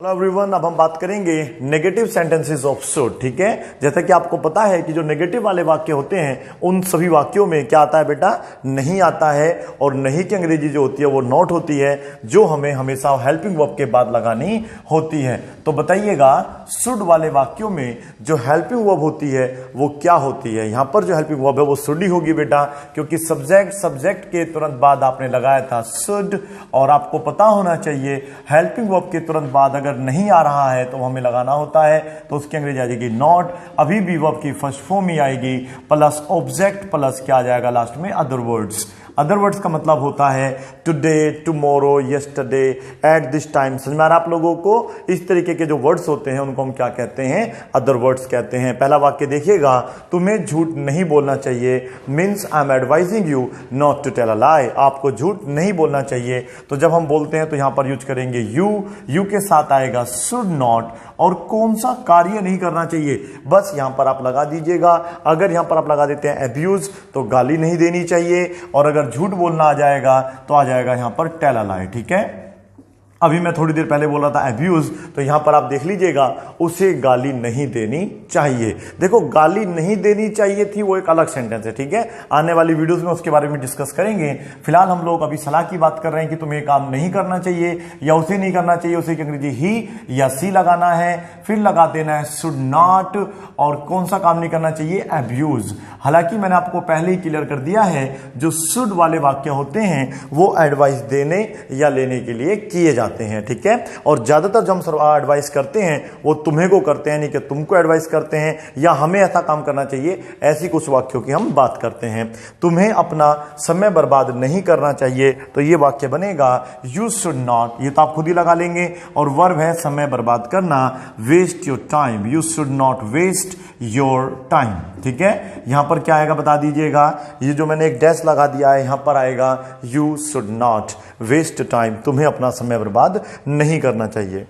Hello everyone, अब हम बात करेंगे नेगेटिव सेंटेंसेस ऑफ शुड। ठीक है, जैसा कि आपको पता है कि जो नेगेटिव वाले वाक्य होते हैं उन सभी वाक्यों में क्या आता है बेटा, नहीं आता है। और नहीं की अंग्रेजी जो होती है वो नॉट होती है, जो हमें हमेशा हेल्पिंग वर्ब के बाद लगानी होती है। तो बताइएगा शुड वाले वाक्यों में जो हेल्पिंग वर्ब होती है वो क्या होती है। यहां पर जो हेल्पिंग वर्ब है वो शुड ही होगी बेटा, क्योंकि सब्जेक्ट के तुरंत बाद आपने लगाया था शुड। और आपको पता होना चाहिए हेल्पिंग वर्ब के तुरंत बाद अगर नहीं आ रहा है तो हमें लगाना होता है, तो उसकी अंग्रेजी आ जाएगी नॉट। अभी भी वर्ब की फर्स्ट फॉर्म ही आएगी प्लस ऑब्जेक्ट प्लस क्या आ जाएगा लास्ट में, अदर वर्ड्स। अदर वर्ड्स का मतलब होता है today, tomorrow, yesterday, at this time. समझ में आ रहा आप लोगों को? इस तरीके के जो वर्ड्स होते हैं उनको हम क्या कहते हैं, अदर वर्ड्स कहते हैं। पहला वाक्य देखिएगा, तुम्हें झूठ नहीं बोलना चाहिए, means I am advising you not to tell a lie. आपको झूठ नहीं बोलना चाहिए। तो जब हम बोलते हैं तो यहां पर यूज करेंगे यू के साथ आएगा शुड नॉट। और कौन सा कार्य नहीं करना चाहिए, बस यहां पर आप लगा दीजिएगा। अगर यहां पर आप लगा देते हैं अब्यूज तो गाली नहीं देनी चाहिए, और अगर झूठ बोलना आ जाएगा तो आ जाएगा यहां पर टेल अ लाई। ठीक है, अभी मैं थोड़ी देर पहले बोल रहा था अब्यूज, तो यहां पर आप देख लीजिएगा उसे गाली नहीं देनी चाहिए। देखो गाली नहीं देनी चाहिए थी वो एक अलग सेंटेंस है। ठीक है, आने वाली वीडियोस में उसके बारे में डिस्कस करेंगे। फिलहाल हम लोग अभी सलाह की बात कर रहे हैं कि तुम्हें काम नहीं करना चाहिए या उसे नहीं करना चाहिए। उसे की अंग्रेजी ही या सी लगाना है, फिर लगा देना है शुड नॉट। और कौन सा काम नहीं करना चाहिए, अब्यूज। हालांकि मैंने आपको पहले ही क्लियर कर दिया है जो शुड वाले वाक्य होते हैं वो एडवाइस देने या लेने के लिए किए जाते हैं। ठीक है, और ज्यादातर जो हम एडवाइस करते हैं वो तुम्हें को करते हैं, नहीं कि तुमको एडवाइस करते हैं या हमें ऐसा काम करना चाहिए। ऐसी कुछ वाक्यों की हम बात करते हैं। तुम्हें अपना समय बर्बाद नहीं करना चाहिए, तो ये वाक्य बनेगा यू शुड नॉट। ये तो आप खुद ही लगा लेंगे। और वर्ब है समय बर्बाद करना, waste your time. You should not waste your time. ठीक है, यहां पर क्या आएगा बता दीजिएगा। ये जो मैंने एक डैश लगा दिया है यहां पर आएगा you should not waste time. तुम्हें अपना समय बर्बाद नहीं करना चाहिए।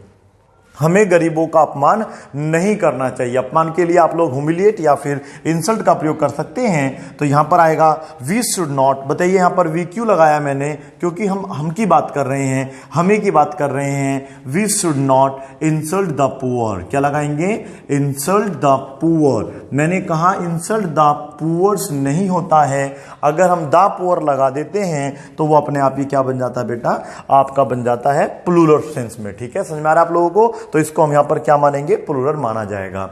हमें गरीबों का अपमान नहीं करना चाहिए। अपमान के लिए आप लोग ह्यूमिलिएट या फिर इंसल्ट का प्रयोग कर सकते हैं। तो यहां पर आएगा वी शुड नॉट। बताइए यहां पर वी क्यों लगाया मैंने, क्योंकि हम की बात कर रहे हैं, हमें की बात कर रहे हैं। We should not insult the poor. क्या लगाएंगे, इंसल्ट द पुअर। मैंने कहा इंसल्ट द पुअर्स नहीं होता है। अगर हम द पुअर लगा देते हैं तो वो अपने आप ही क्या बन जाता है बेटा, आपका बन जाता है प्लूरल सेंस में। ठीक है, समझ में आ रहा है आप लोगों को? तो इसको हम यहां पर क्या मानेंगे, प्लूरल माना जाएगा।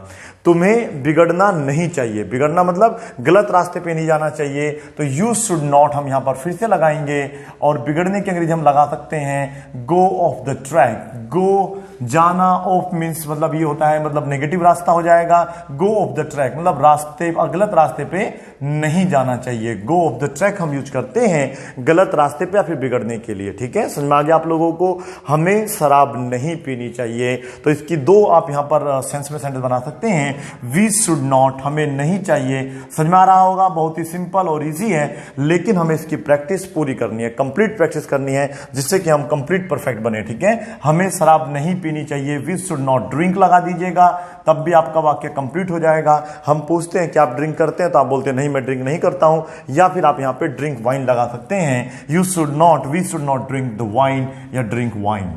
तुम्हें बिगड़ना नहीं चाहिए। बिगड़ना मतलब गलत रास्ते पे नहीं जाना चाहिए। तो यू शुड नॉट हम यहां पर फिर से लगाएंगे। और बिगड़ने की अंग्रेजी हम लगा सकते हैं गो ऑफ द ट्रैक। गो जाना, ऑफ मीन्स मतलब ये होता है मतलब नेगेटिव रास्ता हो जाएगा। गो ऑफ द ट्रैक मतलब रास्ते, गलत रास्ते पे नहीं जाना चाहिए। गो ऑफ द ट्रैक हम यूज करते हैं गलत रास्ते पे या फिर बिगड़ने के लिए। ठीक है, समझ में आ गया आप लोगों को? हमें शराब नहीं पीनी चाहिए। तो इसकी दो आप यहां पर सेंस में सेंटेंस बना सकते हैं। वी शुड नॉट, हमें नहीं चाहिए। समझ में आ रहा होगा, बहुत ही सिंपल और इजी है, लेकिन हमें इसकी प्रैक्टिस पूरी करनी है, कंप्लीट प्रैक्टिस करनी है, जिससे कि हम कंप्लीट परफेक्ट बने। ठीक है, हमें शराब नहीं पीनी चाहिए, वी शुड नॉट ड्रिंक लगा दीजिएगा, तब भी आपका वाक्य कंप्लीट हो जाएगा। हम पूछते हैं कि आप ड्रिंक करते हैं, तो आप बोलते हैं नहीं मैं ड्रिंक नहीं करता हूं। या फिर आप यहां पे ड्रिंक वाइन लगा सकते हैं। You should not, we should not drink the wine या ड्रिंक वाइन।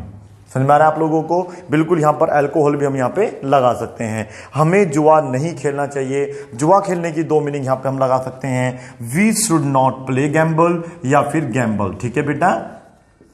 समझ में आ रहा है आप लोगों को? बिल्कुल, यहां पर अल्कोहल भी हम यहां पे लगा सकते हैं। हमें जुआ नहीं खेलना चाहिए। जुआ खेलने की दो मीनिंग यहां पे हम लगा सकते हैं। We should not play gamble या फिर गैम्बल। ठीक है बेटा,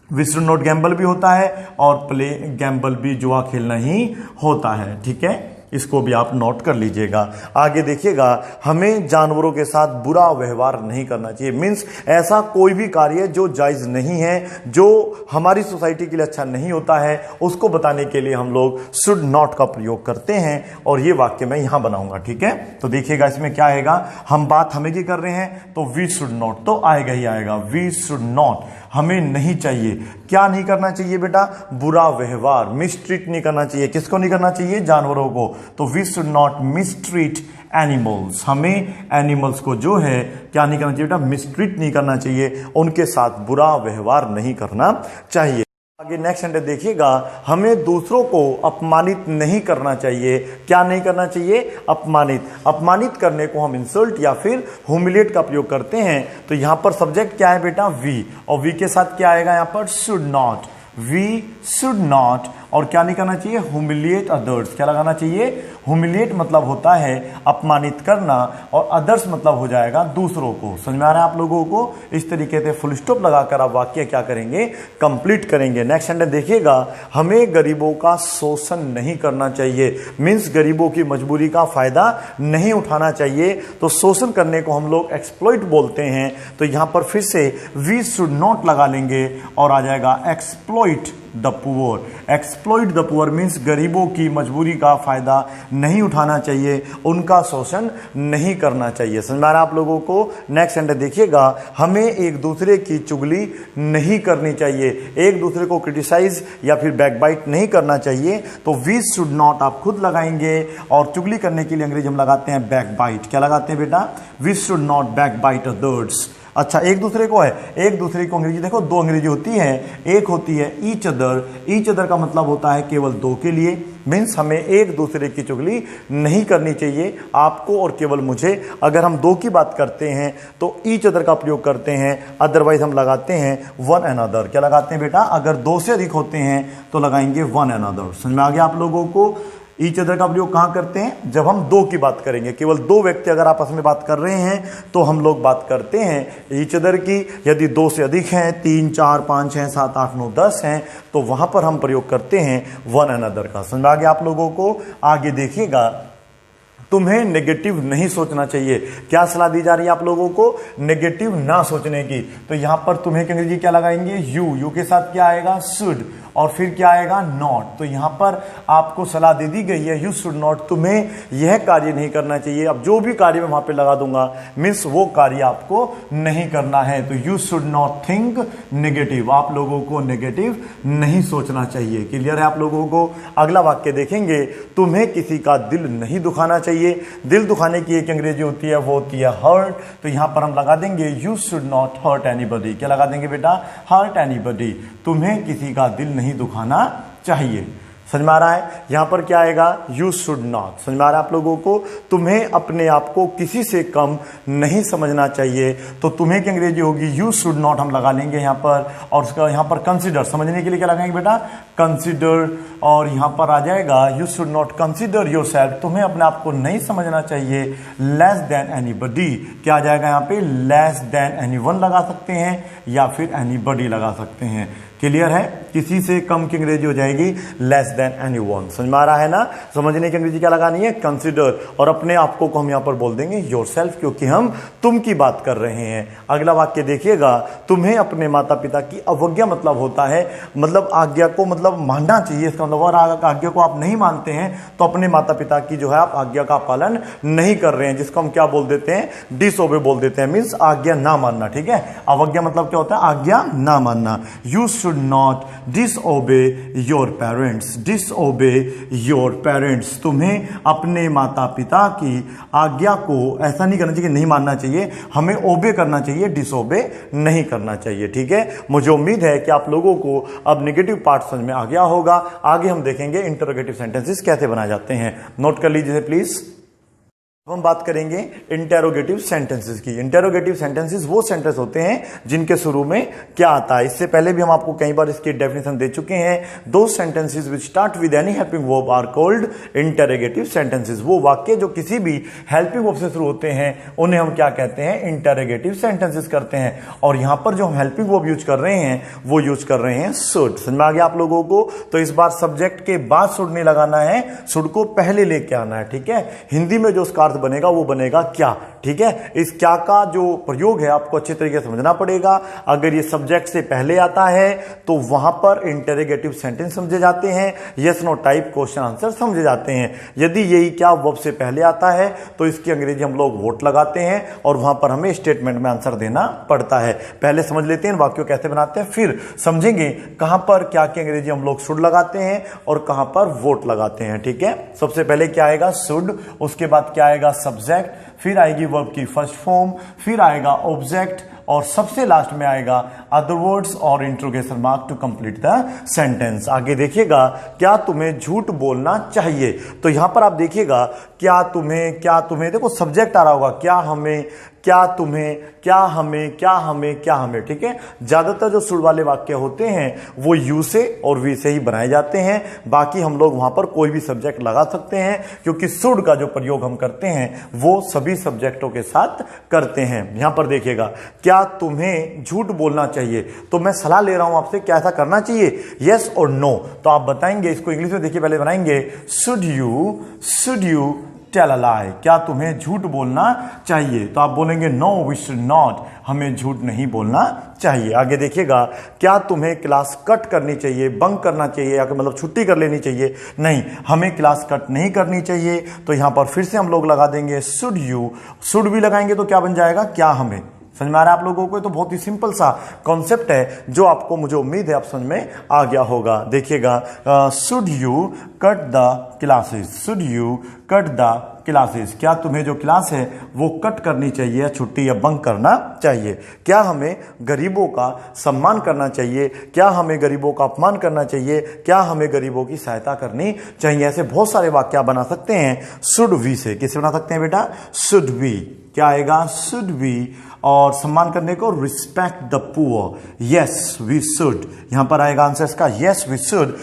वी शुड नॉट गैम्बल भी होता है और प्ले गैम्बल भी जुआ खेलना ही होता है। ठीक है, इसको भी आप नोट कर लीजिएगा। आगे देखिएगा, हमें जानवरों के साथ बुरा व्यवहार नहीं करना चाहिए। मीन्स ऐसा कोई भी कार्य जो जायज नहीं है, जो हमारी सोसाइटी के लिए अच्छा नहीं होता है, उसको बताने के लिए हम लोग शुड नॉट का प्रयोग करते हैं। और ये वाक्य मैं यहां बनाऊंगा। ठीक है, तो देखिएगा इसमें क्या आएगा। हम बात हमें की कर रहे हैं तो वी शुड नॉट तो आएगा ही आएगा। वी शुड नॉट, हमें नहीं चाहिए। क्या नहीं करना चाहिए बेटा, बुरा व्यवहार, मिसट्रीट नहीं करना चाहिए। किसको नहीं करना चाहिए, जानवरों को। तो we should not mistreat animals. हमें एनिमल्स को जो है क्या नहीं करना चाहिए बेटा, मिसट्रीट नहीं करना चाहिए, उनके साथ बुरा व्यवहार नहीं करना चाहिए। आगे नेक्स्ट सेंटेंस देखिएगा, हमें दूसरों को अपमानित नहीं करना चाहिए। क्या नहीं करना चाहिए, अपमानित। अपमानित करने को हम इंसल्ट या फिर ह्यूमिलिएट का प्रयोग करते हैं। तो यहां पर सब्जेक्ट क्या है बेटा, वी, और वी के साथ क्या आएगा यहां पर, should not. We should not और क्या नहीं करना चाहिए, ह्यूमिलिएट अदर्स। क्या लगाना चाहिए, ह्यूमिलिएट मतलब होता है अपमानित करना, और अदर्स मतलब हो जाएगा दूसरों को। समझ में आ रहा है आप लोगों को? इस तरीके से फुल स्टॉप लगाकर आप वाक्य क्या करेंगे, कंप्लीट करेंगे। नेक्स्ट सेंटेंस देखिएगा, हमें गरीबों का शोषण नहीं करना चाहिए, मींस गरीबों की मजबूरी का फायदा नहीं उठाना चाहिए। तो शोषण करने को हम लोग एक्सप्लॉइट बोलते हैं। तो यहां पर फिर से वी शुड नॉट लगा लेंगे और आ जाएगा exploit the poor. Exploit the poor means गरीबों की मजबूरी का फायदा नहीं उठाना चाहिए, उनका शोषण नहीं करना चाहिए। समझ में आ रहा है आप लोगों को? नेक्स्ट सेंटेंस देखिएगा, हमें एक दूसरे की चुगली नहीं करनी चाहिए, एक दूसरे को क्रिटिसाइज या फिर बैकबाइट नहीं करना चाहिए। तो वी शुड नॉट आप खुद लगाएंगे, और चुगली करने के लिए अंग्रेजी हम लगाते हैं बैकबाइट। क्या लगाते हैं बेटा, we should not backbite others. अच्छा, एक दूसरे को है, एक दूसरे को अंग्रेजी देखो, दो अंग्रेजी होती है, एक होती है ईच अदर। ईच अदर का मतलब होता है केवल दो के लिए, मीन्स हमें एक दूसरे की चुगली नहीं करनी चाहिए, आपको और केवल मुझे। अगर हम दो की बात करते हैं तो ईच अदर का प्रयोग करते हैं, अदरवाइज हम लगाते हैं वन अनदर। क्या लगाते हैं बेटा, अगर दो से अधिक होते हैं तो लगाएंगे वन अनदर। समझ में आ गया आप लोगों को? ईच अदर का प्रयोग कहां करते हैं, जब हम दो की बात करेंगे, केवल दो व्यक्ति अगर आपस में बात कर रहे हैं तो हम लोग बात करते हैं ईच अदर की। यदि दो से अधिक हैं, 3, 4, 5, 6, 7, 8, 9, 10 हैं, तो वहां पर हम प्रयोग करते हैं वन अनदर का। समझ आ गया आप लोगों को? आगे देखिएगा, तुम्हें नेगेटिव नहीं सोचना चाहिए। क्या सलाह दी जा रही है आप लोगों को, नेगेटिव ना सोचने की। तो यहां पर तुम्हें की अंग्रेजी क्या लगाएंगे, यू के साथ क्या आएगा, शुड, और फिर क्या आएगा, नॉट। तो यहां पर आपको सलाह दे दी गई है यू शुड नॉट, तुम्हें यह कार्य नहीं करना चाहिए। अब जो भी कार्य मैं वहां पे लगा दूंगा मीन्स वो कार्य आपको नहीं करना है। तो you should not think negative, आप लोगों को नेगेटिव नहीं सोचना चाहिए। क्लियर है आप लोगों को? अगला वाक्य देखेंगे, तुम्हें किसी का दिल नहीं दुखाना चाहिए। दिल दुखाने की एक अंग्रेजी होती है, वो होती है हर्ट। तो यहां पर हम लगा देंगे you should not hurt anybody. क्या लगा देंगे बेटा, हर्ट एनीबॉडी, तुम्हें किसी का दिल नहीं दुखाना चाहिए। समझ में आ रहा है? यहां पर क्या आएगा, यू शुड नॉट। समझ में आ रहा है आप लोगों को? तुम्हें अपने आप को किसी से कम नहीं समझना चाहिए। तो तुम्हें की अंग्रेजी होगी यू शुड नॉट, हम लगा लेंगे यहां पर, और उसका यहां पर कंसिडर, समझने के लिए क्या लगाएंगे बेटा, कंसिडर। और यहां पर आ जाएगा you should not consider yourself, तुम्हें अपने आप को नहीं समझना चाहिए लेस देन एनीबॉडी। क्या आ जाएगा यहां पे, लेस देन एनीवन लगा सकते हैं या फिर एनीबॉडी लगा सकते हैं। क्लियर है? किसी से कम की अंग्रेजी हो जाएगी लेस देन एनीवन। समझ में आ रहा है ना? समझने की अंग्रेजी क्या लगानी है, कंसिडर, और अपने आप को हम यहां पर बोल देंगे योरसेल्फ, क्योंकि हम तुम की बात कर रहे हैं। अगला वाक्य देखिएगा, तुम्हें अपने माता पिता की अवज्ञा मतलब होता है, मतलब आज्ञा को मतलब मानना चाहिए। इसका मतलब और आज्ञा को आप नहीं मानते हैं तो अपने माता पिता की जो है आप आज्ञा का पालन नहीं कर रहे हैं, जिसको हम क्या बोल देते हैं, डिसओबे बोल देते हैं, मीन्स आज्ञा ना मानना। ठीक है? अवज्ञा मतलब क्या होता है, आज्ञा ना मानना। You should not disobey your parents, disobey your parents, तुम्हें अपने माता पिता की आज्ञा को ऐसा नहीं करना चाहिए, नहीं मानना चाहिए, हमें ओबे करना चाहिए, डिसओबे नहीं करना चाहिए। ठीक है? मुझे उम्मीद है कि आप लोगों को अब नेगेटिव पार्ट समझ में आ गया होगा। आगे हम देखेंगे इंटरोगेटिव सेंटेंसेस कैसे बनाए जाते हैं। नोट कर लीजिए प्लीज। हम बात करेंगे इंटेरोगेटिव सेंटेंसेस की। इंटेरोगेटिव सेंटेंसेस वो सेंटेंस होते हैं जिनके शुरू में क्या आता है। इससे पहले भी हम आपको कई बार इसकी डेफिनेशन दे चुके हैं। दो sentences which start with any helping verb are called interrogative sentences. वो वाक्य जो किसी भी हेल्पिंग वर्ब से शुरू होते हैं उन्हें हम क्या कहते हैं, इंटेरोगेटिव सेंटेंसेस करते हैं। और यहां पर जो हम हेल्पिंग वर्ब यूज कर रहे हैं वो यूज कर रहे हैं शुड। समझ में आ गया आप लोगों को? तो इस बार सब्जेक्ट के बाद शुड नहीं लगाना है, शुड को पहले लेके आना है। ठीक है? हिंदी में जो उसका बनेगा वो बनेगा क्या। ठीक है? इस क्या का जो प्रयोग है आपको अच्छे तरीके से समझना पड़ेगा। अगर ये सब्जेक्ट से पहले आता है तो वहां पर इंटेरोगेटिव सेंटेंस समझे जाते हैं, yes no type question answer समझे जाते हैं। यदि यही क्या वर्ब से पहले आता है तो इसकी अंग्रेजी हम लोग वोट लगाते हैं और वहां पर हमें स्टेटमेंट में आंसर देना पड़ता है। पहले समझ लेते हैं वाक्य कैसे बनाते हैं, फिर समझेंगे कहां पर क्या की अंग्रेजी हम लोग शुड लगाते हैं और कहां पर वोट लगाते हैं। ठीक है? सबसे पहले क्या आएगा, शुड, उसके बाद क्या आएगा, सब्जेक्ट, फिर आएगी वर्ब की फर्स्ट फॉर्म, फिर आएगा ऑब्जेक्ट, और सबसे लास्ट में आएगा अदर वर्ड्स और interrogation mark to complete the sentence. आगे देखिएगा, क्या तुम्हें झूठ बोलना चाहिए। तो यहां पर आप देखिएगा क्या तुम्हें देखो सब्जेक्ट आ रहा होगा, क्या हमें, क्या तुम्हें, क्या हमें, क्या हमें, क्या हमें, ठीक है। ज्यादातर जो शुड वाले वाक्य होते हैं वो यू से और वी से ही बनाए जाते हैं। बाकी हम लोग वहां पर कोई भी सब्जेक्ट लगा सकते हैं, क्योंकि शुड का जो प्रयोग हम करते हैं वो सभी सब्जेक्टों के साथ करते हैं। यहां पर देखिएगा, क्या तुम्हें झूठ बोलना चाहिए, तो मैं सलाह ले रहा हूं आपसे, क्या ऐसा करना चाहिए, यस और नो। तो आप बताएंगे इसको इंग्लिश में, देखिए पहले बनाएंगे, शुड यू टेल अ लाई, क्या तुम्हें झूठ बोलना चाहिए, तो आप बोलेंगे नो वी शुड नॉट, हमें झूठ नहीं बोलना चाहिए। आगे देखिएगा, क्या तुम्हें क्लास कट करनी चाहिए, बंक करना चाहिए, या मतलब छुट्टी कर लेनी चाहिए, नहीं, हमें क्लास कट नहीं करनी चाहिए। तो यहां पर फिर से हम लोग लगा देंगे शुड यू, शुड भी लगाएंगे तो क्या बन जाएगा, क्या हमें। समझ में आ रहा है आप लोगों को, तो बहुत ही सिंपल सा कॉन्सेप्ट है जो आपको, मुझे उम्मीद है आप समझ में आ गया होगा। देखिएगा, should you cut the classes, should you cut the classes, क्या तुम्हें जो क्लास है वो कट करनी चाहिए, या छुट्टी या बंक करना चाहिए। क्या हमें गरीबों का सम्मान करना चाहिए, क्या हमें गरीबों का अपमान करना चाहिए, क्या हमें गरीबों की सहायता करनी चाहिए। ऐसे बहुत सारे वाक्य बना सकते हैं शुड वी से। किससे बना सकते हैं बेटा, शुड वी, क्या आएगा, शुड वी, और सम्मान करने को respect the poor, yes we should, यहां पर आएगा आंसर इसका, yes we should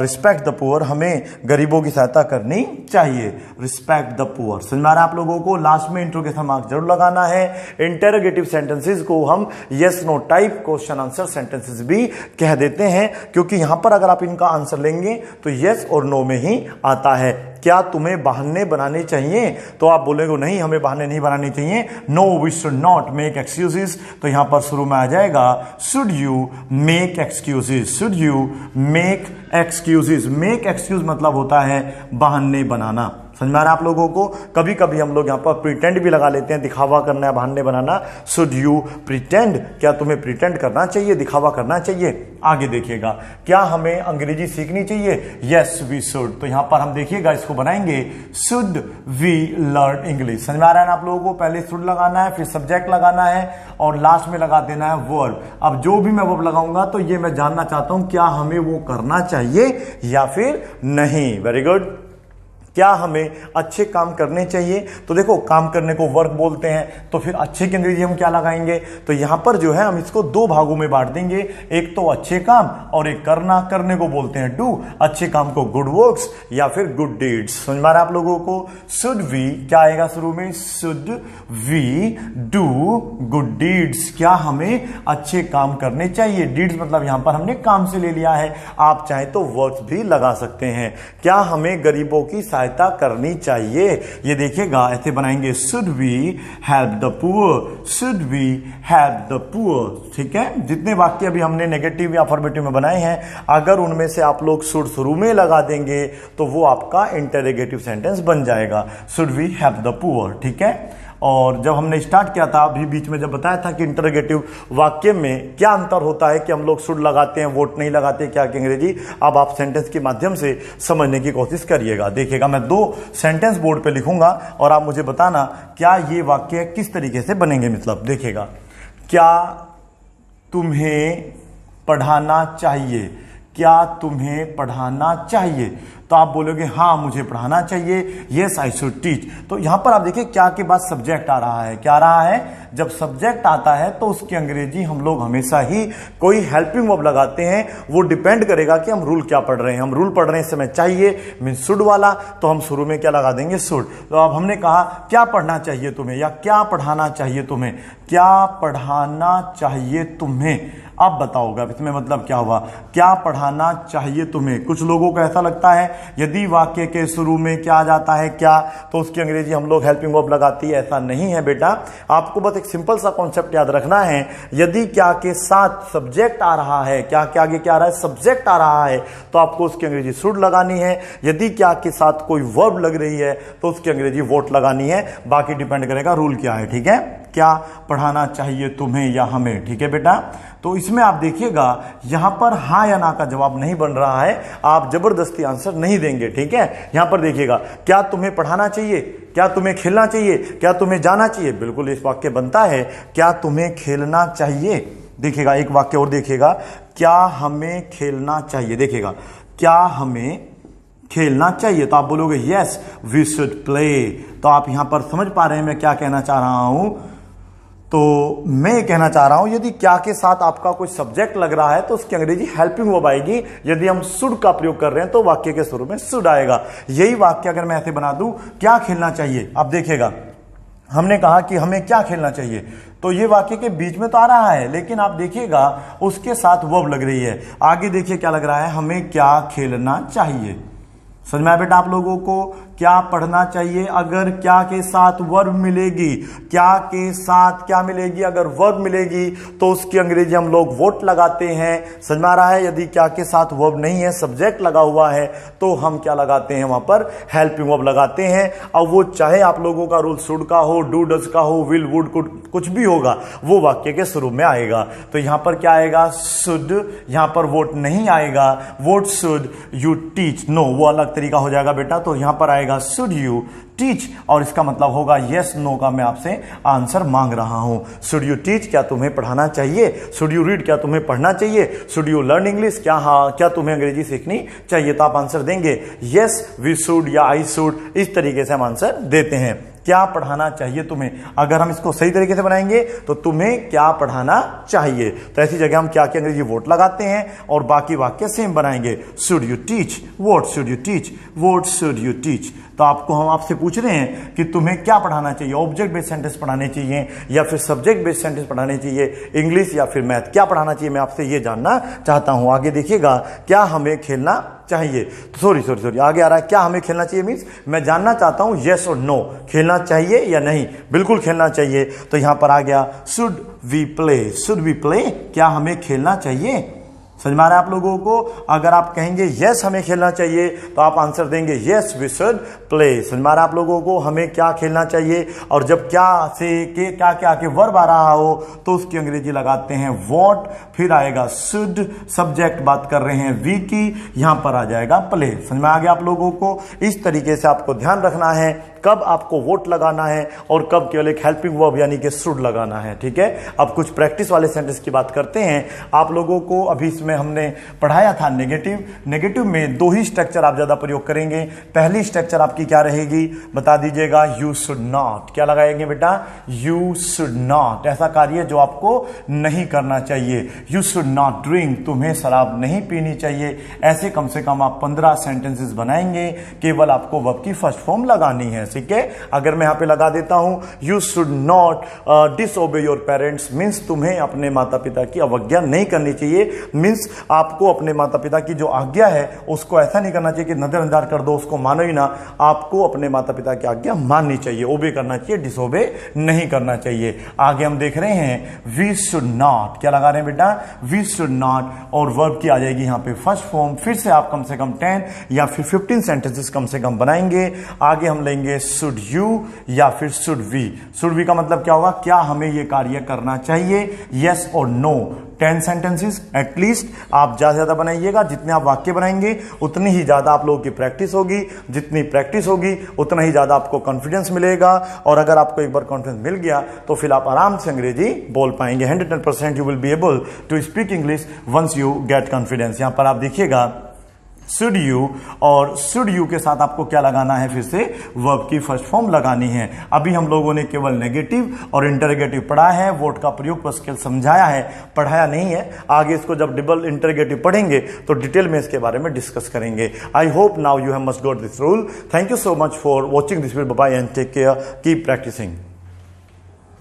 respect the poor, हमें गरीबों की सहायता करनी चाहिए, रिस्पेक्ट द पुअर। समझ में आ रहा है आप लोगों को। लास्ट में इंट्रोगेशन मार्क जरूर लगाना है। इंटेरोगेटिव सेंटेंसेस को हम yes no type question answer sentences भी कह देते हैं, क्योंकि यहां पर अगर आप इनका आंसर लेंगे तो यस और नो में ही आता है। क्या तुम्हें बहाने बनाने चाहिए, तो आप बोलेंगे नहीं, हमें बहाने नहीं बनाने चाहिए, no we should not make excuses, तो यहां पर शुरू में आ जाएगा should you make excuses, should you make excuses. Make excuse मतलब होता है बहाने बनाना। समझ में आ रहा है आप लोगों को। कभी कभी हम लोग यहां पर प्रिटेंड भी लगा लेते हैं, दिखावा करना है, बहाने बनाना। शुड यू प्रिटेंड, क्या तुम्हें प्रिटेंड करना चाहिए, दिखावा करना चाहिए। आगे देखिएगा, क्या हमें अंग्रेजी सीखनी चाहिए, यस वी शुड, तो यहां पर हम देखिएगा इसको बनाएंगे शुड वी लर्न इंग्लिश। समझ में आ रहा है ना आप लोगों को। पहले शुड लगाना है, फिर सब्जेक्ट लगाना है, और लास्ट में लगा देना है वर्ब। अब जो भी मैं वर्ब लगाऊंगा तो ये मैं जानना चाहता हूं क्या हमें वो करना चाहिए या फिर नहीं। Very good. क्या हमें अच्छे काम करने चाहिए, तो देखो काम करने को वर्क बोलते हैं, तो फिर अच्छे की अंग्रेजी हम क्या लगाएंगे, तो यहां पर जो है हम इसको दो भागों में बांट देंगे। एक तो अच्छे काम और एक करना, करने को बोलते हैं डू, अच्छे काम को गुड वर्क्स या फिर गुड डीड्स। समझ में आ रहा है आप लोगों को। शुड वी, क्या आएगा शुरू में, should we do good deeds, क्या हमें अच्छे काम करने चाहिए। डीड्स मतलब यहां पर हमने काम से ले लिया है, आप चाहे तो वर्क्स भी लगा सकते हैं। क्या हमें गरीबों की सहायता करनी चाहिए, ये देखिएगा ऐसे बनाएंगे should we help the poor, should we help the poor. ठीक है, जितने वाक्य अभी हमने नेगेटिव या अफर्मेटिव में बनाए हैं, अगर उनमें से आप लोग शुड शुरू में लगा देंगे तो वो आपका इंटरोगेटिव सेंटेंस बन जाएगा, should we help the poor. ठीक है, और जब हमने स्टार्ट किया था अभी बीच में जब बताया था कि इंटरोगेटिव वाक्य में क्या अंतर होता है कि हम लोग शुड लगाते हैं, वोट नहीं लगाते, क्या कि अंग्रेजी, अब आप सेंटेंस के माध्यम से समझने की कोशिश करिएगा। देखिएगा, मैं दो सेंटेंस बोर्ड पे लिखूंगा और आप मुझे बताना क्या ये वाक्य किस तरीके से बनेंगे। मतलब देखिएगा, क्या तुम्हें पढ़ाना चाहिए, क्या तुम्हें पढ़ाना चाहिए, तो आप बोलोगे हाँ मुझे पढ़ाना चाहिए, यस आई शुड टीच। तो यहां पर आप देखिए क्या के बाद सब्जेक्ट आ रहा है, क्या आ रहा है, जब सब्जेक्ट आता है तो उसकी अंग्रेजी हम लोग हमेशा ही कोई हेल्पिंग वर्ब लगाते हैं। वो डिपेंड करेगा कि हम रूल क्या पढ़ रहे हैं। हम रूल पढ़ रहे हैं इस समय चाहिए मीन शुड वाला, तो हम शुरू में क्या लगा देंगे, शुड। तो अब हमने कहा क्या पढ़ना चाहिए तुम्हें या क्या पढ़ाना चाहिए तुम्हें, क्या पढ़ाना चाहिए तुम्हें। अब बताओगे इसमें मतलब क्या हुआ, क्या पढ़ाना चाहिए तुम्हें। कुछ लोगों को ऐसा लगता है यदि वाक्य के शुरू में क्या आ जाता है क्या, तो उसकी अंग्रेजी हम लोग हेल्पिंग वर्ब लगाती है। ऐसा नहीं है बेटा, आपको बस एक सिंपल सा कॉन्सेप्ट याद रखना है। यदि क्या के साथ सब्जेक्ट आ रहा है, क्या के आगे क्या आ रहा है, सब्जेक्ट आ रहा है, तो आपको उसकी अंग्रेजी शुड लगानी है। यदि क्या के साथ कोई वर्ब लग रही है तो उसकी अंग्रेजी वोट लगानी है। बाकी डिपेंड करेगा रूल क्या है। ठीक है, क्या पढ़ाना चाहिए तुम्हें या हमें। ठीक है बेटा, तो इसमें आप देखिएगा यहां पर हाँ या ना का जवाब नहीं बन रहा है, आप जबरदस्ती आंसर नहीं देंगे। ठीक है, यहां पर देखिएगा, क्या तुम्हें पढ़ाना चाहिए, क्या तुम्हें खेलना चाहिए, क्या तुम्हें जाना चाहिए। बिल्कुल इस वाक्य बनता है, क्या तुम्हें खेलना चाहिए। देखिएगा एक वाक्य और देखिएगा, क्या हमें खेलना चाहिए। देखिएगा, क्या हमें खेलना चाहिए, तो आप बोलोगे यस वी शुड प्ले। तो आप यहां पर समझ पा रहे हैं मैं क्या कहना चाह रहा हूं, तो मैं ये कहना चाह रहा हूं, यदि क्या के साथ आपका कोई सब्जेक्ट लग रहा है तो उसकी अंग्रेजी हेल्पिंग वर्ब आएगी। यदि हम शुड का प्रयोग कर रहे हैं तो वाक्य के शुरू में शुड आएगा। यही वाक्य अगर मैं ऐसे बना दूं, क्या खेलना चाहिए, आप देखिएगा हमने कहा कि हमें क्या खेलना चाहिए, तो ये वाक्य के बीच में तो आ रहा है, लेकिन आप देखिएगा उसके साथ वर्ब लग रही है। आगे देखिए क्या लग रहा है, हमें क्या खेलना चाहिए। समझ में आया बेटा आप लोगों को, क्या पढ़ना चाहिए अगर क्या के साथ वर्ब मिलेगी, क्या के साथ क्या मिलेगी, अगर वर्ब मिलेगी तो उसकी अंग्रेजी हम लोग वोट लगाते हैं। समझ में आ रहा है। यदि क्या के साथ वर्ब नहीं है, सब्जेक्ट लगा हुआ है, तो हम क्या लगाते हैं, वहां पर हेल्पिंग वर्ब लगाते हैं। अब वो चाहे आप लोगों का रूल शुड का हो, डू डज का हो, विल वुड कुड कुछ भी होगा, वो वाक्य के शुरू में आएगा। तो यहां पर क्या आएगा, शुड, यहां पर वोट नहीं आएगा, what should you teach, no वो अलग तरीका हो जाएगा बेटा। तो यहां पर आएगा शुड यू टीच, और इसका मतलब होगा यस नो का मैं आपसे आंसर मांग रहा हूं। शुड यू टीच, क्या तुम्हें पढ़ाना चाहिए। शुड यू रीड, क्या तुम्हें पढ़ना चाहिए। शुड यू लर्न इंग्लिश, क्या हाँ क्या तुम्हें अंग्रेजी सीखनी चाहिए। तो आप आंसर देंगे यस वी शुड या आई शुड, इस तरीके से हम आंसर देते हैं। क्या पढ़ाना चाहिए तुम्हें, अगर हम इसको सही तरीके से बनाएंगे तो तुम्हें क्या पढ़ाना चाहिए, तो ऐसी जगह हम क्या की अंग्रेजी वोट लगाते हैं और बाकी वाक्य सेम बनाएंगे। Should you teach, what should you teach, what should you teach. तो आपको हम आपसे पूछ रहे हैं कि तुम्हें क्या पढ़ाना चाहिए, ऑब्जेक्ट बेस्ड सेंटेंस पढ़ाने चाहिए या फिर सब्जेक्ट बेस्ड सेंटेंस पढ़ाने चाहिए, इंग्लिश या फिर मैथ, क्या पढ़ाना चाहिए, मैं आपसे ये जानना चाहता हूं। आगे देखिएगा, क्या हमें खेलना चाहिए, तो सॉरी आगे आ रहा है, क्या हमें खेलना चाहिए मीन्स मैं जानना चाहता हूं यस और नो, खेलना चाहिए या नहीं, बिल्कुल खेलना चाहिए। तो यहां पर आ गया should we play, should we play, क्या हमें खेलना चाहिए। समझ में आ रहा है आप लोगों को। अगर आप कहेंगे यस हमें खेलना चाहिए तो आप आंसर देंगे यस वी शुड प्ले। समझ में आ रहा है आप लोगों को, हमें क्या खेलना चाहिए। और जब क्या से के क्या क्या के वर्ब आ रहा हो तो उसकी अंग्रेजी लगाते हैं व्हाट, फिर आएगा शुड, सब्जेक्ट बात कर रहे हैं वी की, यहां पर आ जाएगा प्ले। समझ में आ गया आप लोगों को। इस तरीके से आपको ध्यान रखना है कब आपको वोट लगाना है और कब केवल एक हेल्पिंग वर्ब यानी कि शुड लगाना है। ठीक है, अब कुछ प्रैक्टिस वाले सेंटेंस की बात करते हैं। आप लोगों को अभी इसमें हमने पढ़ाया था नेगेटिव। नेगेटिव में दो ही स्ट्रक्चर आप ज्यादा प्रयोग करेंगे। पहली स्ट्रक्चर आपकी क्या रहेगी, बता दीजिएगा, यू शुड नॉट। क्या लगाएंगे बेटा, यू शुड नॉट, ऐसा कार्य जो आपको नहीं करना चाहिए। यू शुड नॉट ड्रिंक, तुम्हें शराब नहीं पीनी चाहिए। ऐसे कम से कम आप 15 सेंटेंसेस बनाएंगे, केवल आपको वर्ब की फर्स्ट फॉर्म लगानी है। ठीक है, अगर मैं यहां पे लगा देता हूं you should not disobey your parents, means तुम्हें अपने माता पिता की अवज्ञा नहीं करनी चाहिए। मीन्स आपको अपने माता पिता की जो आज्ञा है उसको ऐसा नहीं करना चाहिए कि नजरअंदाज कर दो, उसको मानो ही ना। आपको अपने माता पिता की आज्ञा माननी चाहिए, ओबे करना चाहिए, डिसओबे नहीं करना चाहिए। आगे हम देख रहे हैं वी शुड नॉट, क्या लगा रहे हैं बेटा, वी शुड नॉट, और वर्ब की आ जाएगी यहां पे फर्स्ट फॉर्म। फिर से आप कम से कम 10 या फिर 15 सेंटेंसेस कम से कम बनाएंगे। आगे हम लेंगे शुड यू या फिर शुड वी। शुड वी का मतलब क्या होगा, क्या हमें यह कार्य करना चाहिए, यस और नो। 10 सेंटेंसेस एटलीस्ट आप ज्यादा से ज्यादा बनाइएगा। जितने आप वाक्य बनाएंगे उतनी ही ज्यादा आप लोगों की प्रैक्टिस होगी, जितनी प्रैक्टिस होगी उतना ही ज्यादा आपको कॉन्फिडेंस मिलेगा। और अगर आपको एक बार कॉन्फिडेंस मिल गया तो फिर आप आराम से अंग्रेजी बोल पाएंगे। 110% you will be able to speak English once you get confidence. यहां पर आप देखिएगा शुड यू, और शुड यू के साथ आपको क्या लगाना है, फिर से वर्ब की फर्स्ट फॉर्म लगानी है। अभी हम लोगों ने केवल नेगेटिव और इंटरोगेटिव पढ़ा है, वोट का प्रयोग पर स्केल समझाया है, पढ़ाया नहीं है। आगे इसको जब डबल इंटरोगेटिव पढ़ेंगे तो डिटेल में इसके बारे में डिस्कस करेंगे। I hope now you have must got this rule. Thank you so much for watching this video. Bye and take care, keep practising.